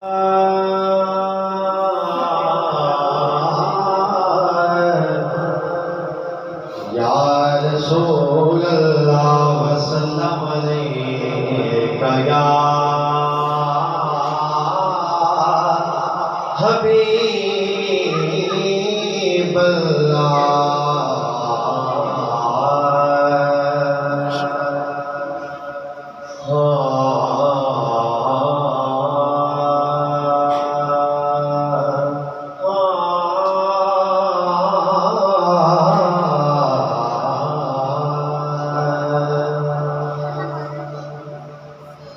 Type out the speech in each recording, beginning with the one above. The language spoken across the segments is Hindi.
या रसूल अल्लाह वसल्लम अलैका या हबीब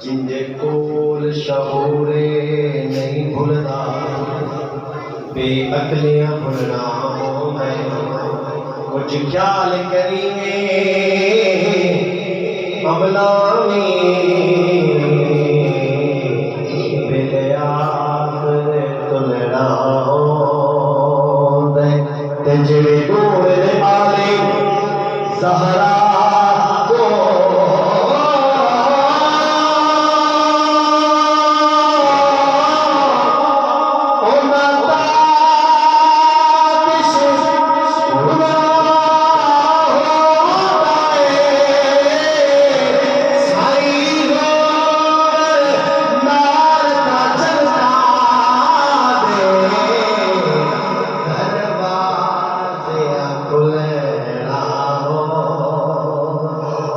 जिंदे कोल शहूरे नहीं भूलना बेअकलियां भूलना है कुछ ख्याल करिए अमलानी बिले आखरे तुलना ते जिड़े नूर दे आले ज़हरा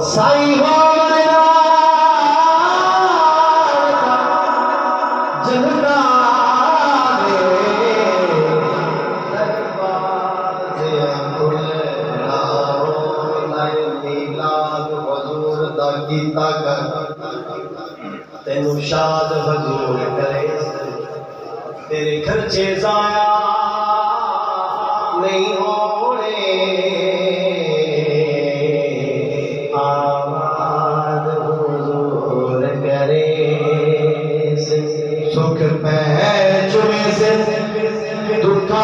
साई हो जनता तेनू शाद हजूर करे तेरे खर्चे जाया नहीं होने सुख पै चुमे से दुखा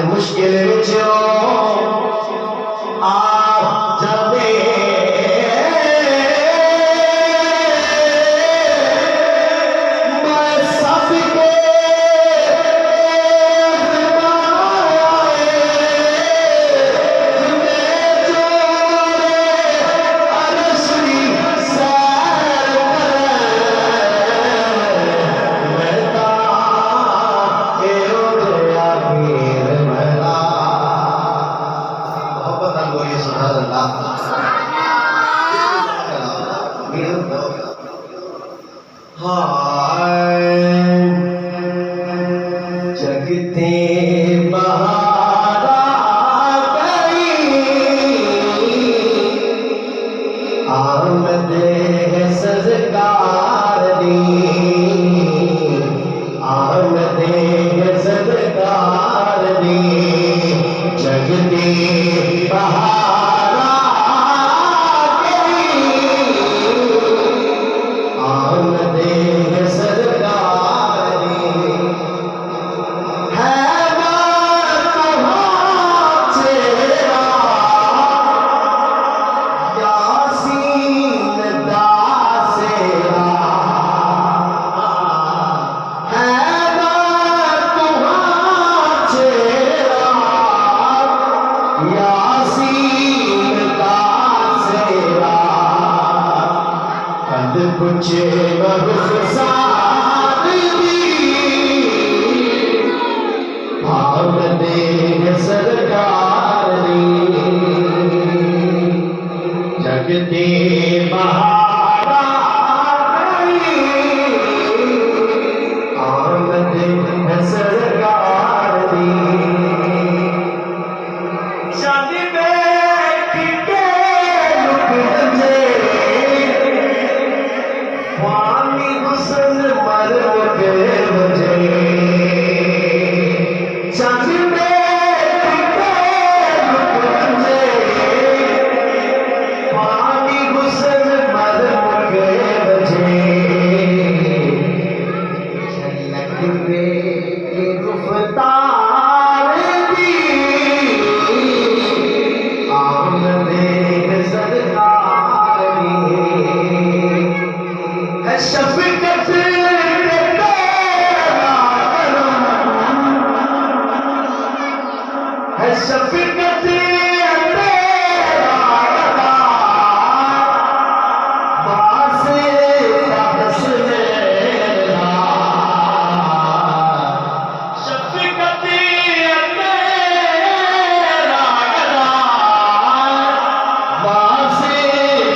मुश्किल आ जाते मैं सबके जगते बहारा गई आमदे सज़कार दी आमदे सज़कार दी जगते बहारा गई आमदे सज़कार दी है मुझे बख्शार दी आमदे सरकार दी जगते महारा आमदे सरकार दी शादी बैठ के लुक जे पानी हुस्न मर के बजे शादी बैठ के लुक जे पानी हुस्न मर के बजे झलक पे गुफ्तार दी आमदे सरकार दी है शफकत पे तेरा करम है शफकत तेरा अदा बासे हसने शफकत तेरा अदा बासे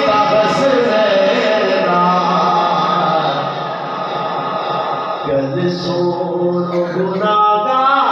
हसने कल सोनो गुनाहगार